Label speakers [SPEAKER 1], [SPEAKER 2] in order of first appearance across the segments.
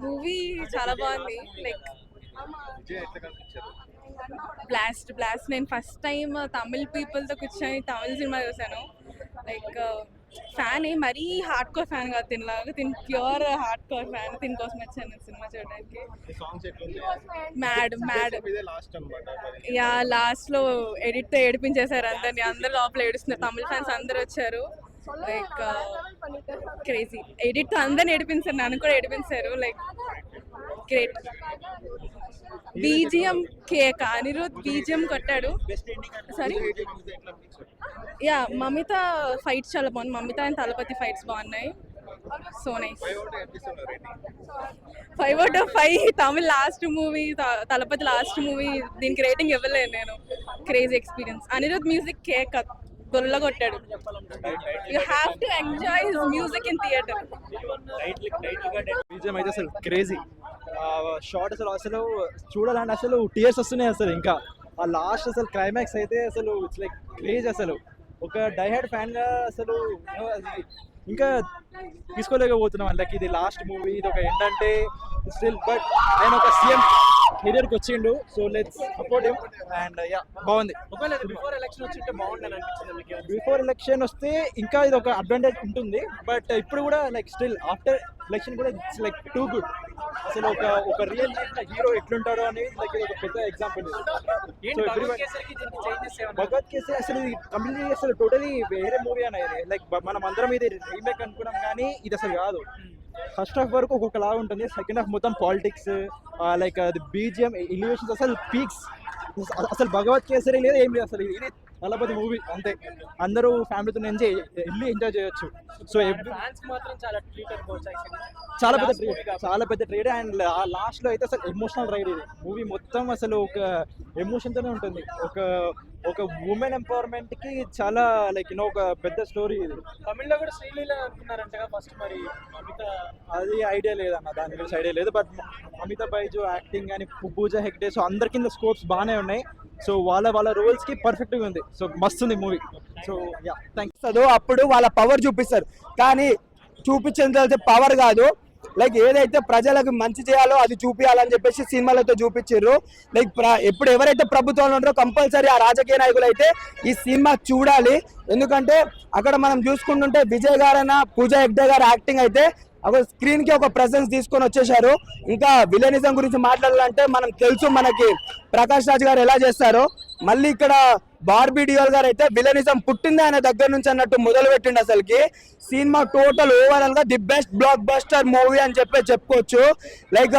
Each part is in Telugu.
[SPEAKER 1] మూవీ చాలా బాగుంది. లైక్ బ్లాస్ట్ నేను ఫస్ట్ టైం తమిళ్ పీపుల్తో కూర్చొని తమిళ్ సినిమా చూసాను. లైక్ ఫ్యాన్ మరీ హార్డ్ కోర్ ఫ్యాన్ కాదు, తిని ప్యూర్ హార్డ్ కోర్ ఫ్యాన్. దీని కోసం వచ్చాను సినిమా చూడడానికి. మ్యాడ్ యా, లాస్ట్ లో ఎడిట్ తో ఏడిపించేశారు అందరిని. అందరు లోపల ఏడుస్తున్నారు, తమిళ ఫ్యాన్స్ అందరు వచ్చారు. లైక్ క్రేజీ ఎడిట్ తో అందరిని ఏడిపించారు, నన్ను కూడా ఏడిపించారు. Like great. బీజిఎం కేక్ అనిరుద్ బీజిఎం కొట్టాడు. సారీ యా, మమిత ఫైట్స్ చాలా బాగుంది. మమిత అండ్ తలపతి ఫైట్స్ బాగున్నాయి. So nice. 5/5. Tamil last movie, Thalapathy last movie, దీనికి రేటింగ్ ఇవ్వలేను నేను. Crazy experience. అనిరుద్ మ్యూజిక్ కేక్ దొల్ల కొట్టాడు. You have to enjoy his music in theatre.
[SPEAKER 2] BGM అయితే అసలు క్రేజీ షార్ట్, అసలు చూడాలంటే అసలు టీయర్స్ వస్తున్నాయి. అసలు ఇంకా ఆ లాస్ట్ అసలు క్లైమాక్స్ అయితే అసలు ఇట్స్ లైక్ క్రేజ్. అసలు ఒక డైహార్డ్ ఫ్యాన్గా అసలు ఇంకా తీసుకోలేకపోతున్నాం. లైక్ ఇది లాస్ట్ మూవీ, ఇది ఒక ఎండ్ అంటే స్టిల్. బట్ ఆయన ఒక సీఎం కెరియర్కి వచ్చిండు, so let's support him. And yeah, బాగుంది.
[SPEAKER 3] బిఫోర్ ఎలక్షన్ వచ్చింటే బాగుంటుంది అనిపించింది.
[SPEAKER 2] బిఫోర్ ఎలక్షన్ వస్తే ఇంకా ఇది ఒక అడ్వాంటేజ్ ఉంటుంది. బట్ ఇప్పుడు కూడా లైక్ స్టిల్ ఆఫ్టర్ ఎలక్షన్ కూడా ఇట్స్ లైక్ టూ గుడ్. అసలు ఒక రియల్ లైఫ్ హీరో ఎట్లుంటాడో అనేది లైక్ ఇది ఒక పెద్ద ఎగ్జాంపుల్. భగవత్ కేసరి అసలు కంప్లీట్లీ అసలు టోటలీ వేరే మూవీ అనేది. లైక్ మనం అందరం ఇది రీమేక్ అనుకున్నాం, కానీ ఇది అసలు కాదు. ఫస్ట్ హాఫ్ వరకు ఒక్కొక్కలాగా ఉంటుంది, సెకండ్ హాఫ్ మొత్తం పాలిటిక్స్, లైక్ అది బీజిఎం ఎలివేషన్స్ అసలు పీక్స్. అసలు భగవత్ కేసరి లేదు, ఏం లేదు. అసలు ఇది తలపతి మూవీ అంతే. అందరూ ఫ్యామిలీతో ఎంజాయ్ చేయొచ్చు. సో చాలా పెద్ద ట్రేడ్. అండ్ ఆ లాస్ట్ లో అయితే అసలు ఎమోషనల్ రైడ్. ఇది మూవీ మొత్తం అసలు ఒక ఎమోషన్ తోనే ఉంటుంది. ఒక ఉమెన్ ఎంపవర్మెంట్ కి చాలా లైక్ ఒక పెద్ద స్టోరీ. ఇది
[SPEAKER 3] తమిళ్లో కూడా శ్రీలీల అనుకున్నారంటగా ఫస్ట్. మరి
[SPEAKER 2] అది ఐడియా లేదన్న, దాని గురించి ఐడియా లేదు. బట్ అమితా బైజు యాక్టింగ్ కానీ, పూజా హెగ్డే, సో అందరి కింద స్కోప్స్ బాగానే ఉన్నాయి. సో వాళ్ళ రోల్స్ కి పర్ఫెక్ట్ గా ఉంది. సో మస్తుంది మూవీ. So yeah, thanks.
[SPEAKER 4] అప్పుడు వాళ్ళ పవర్ చూపిస్తారు, కానీ చూపించేది పవర్ కాదు. లైక్ ఏదైతే ప్రజలకు మంచి చేయాలో అది చూపించాలని చెప్పేసి సినిమాలతో చూపించారు. లైక్ ఎప్పుడు ఎవరైతే ప్రభుత్వంలో ఉంటారో కంపల్సరీ ఆ రాజకీయ నాయకులు అయితే ఈ సినిమా చూడాలి. ఎందుకంటే అక్కడ మనం చూసుకుంటుంటే విజయ్ గారైనా, పూజా హెగ్డే గారు యాక్టింగ్ అయితే ఒక స్క్రీన్ కి ఒక ప్రెసెన్స్ తీసుకొని వచ్చేసారు. ఇంకా విలనిజం గురించి మాట్లాడాలంటే మనం తెలుసు, మనకి ప్రకాష్ రాజ్ గారు ఎలా చేస్తారో. మళ్ళీ ఇక్కడ బార్బీ డియోల్ గారు అయితే విలనిజం పుట్టింది ఆయన దగ్గర నుంచి అన్నట్టు మొదలు పెట్టిండు. అసలుకి సినిమా టోటల్ ఓవరాల్ గా the best block buster movie అని చెప్పుకోవచ్చు. లైక్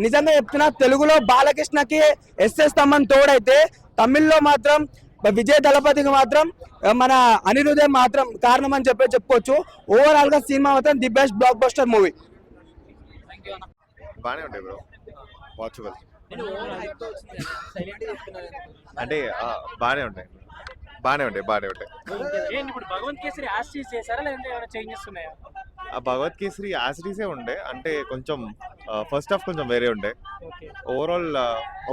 [SPEAKER 4] నిజంగా చెప్తున్నా, తెలుగులో బాలకృష్ణకి ఎస్ఎస్ తమ్మన్ తోడైతే తమిళ్లో మాత్రం విజయ్ దళపతికి మాత్రం మన అనిరుదే మాత్రం కారణం అని చెప్పుకోవచ్చు. ఓవరాల్ గా సినిమా మాత్రం the best block buster movie.
[SPEAKER 5] బాగానే ఉంటాయి బ్రో, వాచబుల్ అంటే బాగానే ఉంటాయి.
[SPEAKER 3] ఇప్పుడు భగవంత్ కేసరి యాసిటీస్ చేశారా లేదంటే ఏమైనా చేంజెస్ ఉన్నాయా?
[SPEAKER 5] ఆ భగవత్ కేసరి యాసిటీసే ఉండే, అంటే కొంచెం ఫస్ట్ హాఫ్ కొంచెం వేరే ఉండే. ఓవరాల్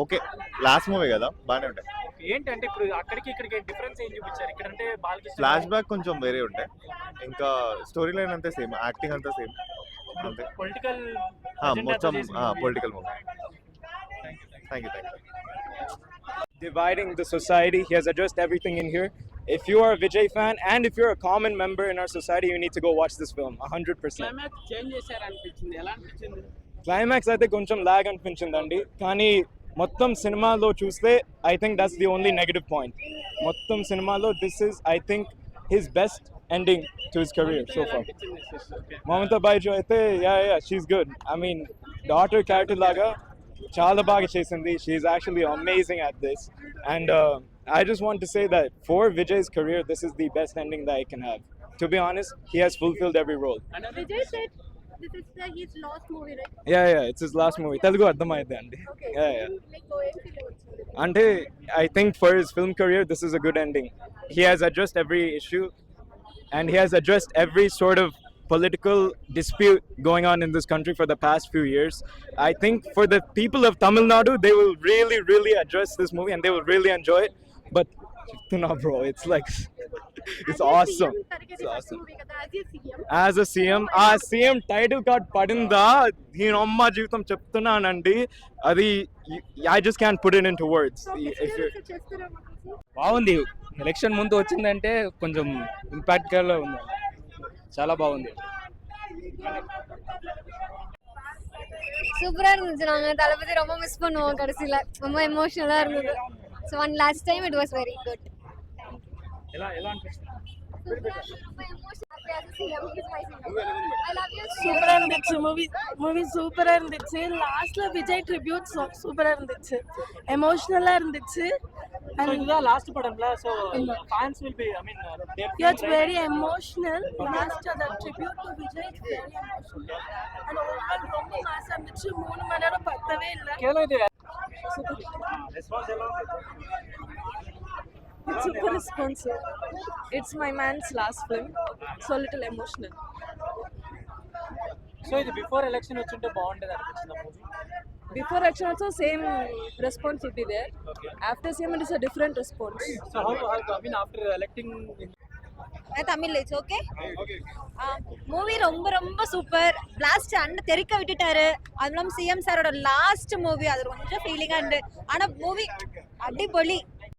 [SPEAKER 5] ఓకే, లాస్ట్ మూవీ కదా, బాగానే ఉంటాయి.
[SPEAKER 3] ఏంటంటే ఇప్పుడు అక్కడికి ఇక్కడికి డిఫరెన్స్ ఏం చూపించారు? ఇక్కడ అంటే
[SPEAKER 5] ఫ్లాష్ బ్యాక్ కొంచెం వేరే ఉండే, ఇంకా స్టోరీ లైన్ అంతా సేమ్, యాక్టింగ్ అంతా సేమ్ అంతే.
[SPEAKER 3] పొలిటికల్
[SPEAKER 5] మొత్తం political movie. Thank you.
[SPEAKER 6] Dividing the society. He has addressed everything in here. If you are a Vijay fan and if you're a common member in our society, you need to go watch this film 100%. Climax అయితే కొంచెం లాగ్ అనిపించిందండి, కానీ మొత్తం సినిమాలో చూస్తే I think that's the only negative point. మొత్తం సినిమాలో this is I think his best ending to his career so far. Mamita Baiju అయితే yeah she's good. I mean daughter character laga చాలా బాగా చేసింది. She is actually amazing at this, and I just want to say that for Vijay's career, this is the best ending that I can have. To be honest, he has fulfilled every role.
[SPEAKER 1] Vijay said this is his last movie, right?
[SPEAKER 6] Yeah, it's his last movie. Telugu అర్థమైంది అండి. Yeah. అంటే I think for his film career, this is a good ending. He has addressed every issue, and he has addressed every sort of political dispute going on in this country for the past few years. I think for the people of Tamil Nadu, they will really address this movie and they will really enjoy it. But చెప్తున్నా bro, it's like it's awesome. As a CM, ఆ సీఎం టైటిల్ కార్డ్ పడిందా దీని అమ్మ జీవితం చెప్తున్నానండి, అది I just can put it in to words.
[SPEAKER 7] బాగుంది. ఎలక్షన్ ముందు వచ్చిందంటే కొంచెం ఇంపాక్ట్గా ఉంది, చాలా బాగుంది.
[SPEAKER 8] சூப்பரா இருந்துச்சு. நாங்க தளபதி ரொம்ப மிஸ் பண்ணுவோம் கடைசியில, ரொம்ப எமோஷனலா இருந்தது. So one last time it was very good.
[SPEAKER 9] சூப்பரா இருந்துச்சு மூவி சூப்பரா இருந்துச்சு. லாஸ்ட்ல விஜய் ட்ரிபியூட் சூப்பரா இருந்துச்சு, எமோஷனலா இருந்துச்சு.
[SPEAKER 3] So இதுதான் last படம்ல, so fans will be, I mean,
[SPEAKER 9] It's very emotional. Last the tribute to Vijay is very emotional. And overall ரொம்ப மாசா இருந்துச்சு. 3 மணி நேரம் பத்தவே இல்ல.
[SPEAKER 3] కేవలం ఇది
[SPEAKER 1] It's super responsive. It's my man's last film, so a little emotional.
[SPEAKER 3] So ఇది బిఫోర్ ఎలక్షన్ వచ్చింటే బాగుండేది అనిపించింది movie.
[SPEAKER 1] Before action also same response would be there. After same it is a different response.
[SPEAKER 3] So how I mean after electing
[SPEAKER 8] Tamil it's okay. Movie ரொம்ப ரொம்ப சூப்பர். லாஸ்ட் அண்ணன் தெறிக்க விட்டுட்டாரு. அது இல்லாமல் சிஎம் சாரோட லாஸ்ட் மூவி, அது கொஞ்சம் ஃபீலிங்காக இருந்து. ஆனால் மூவி அடிப்பொலி.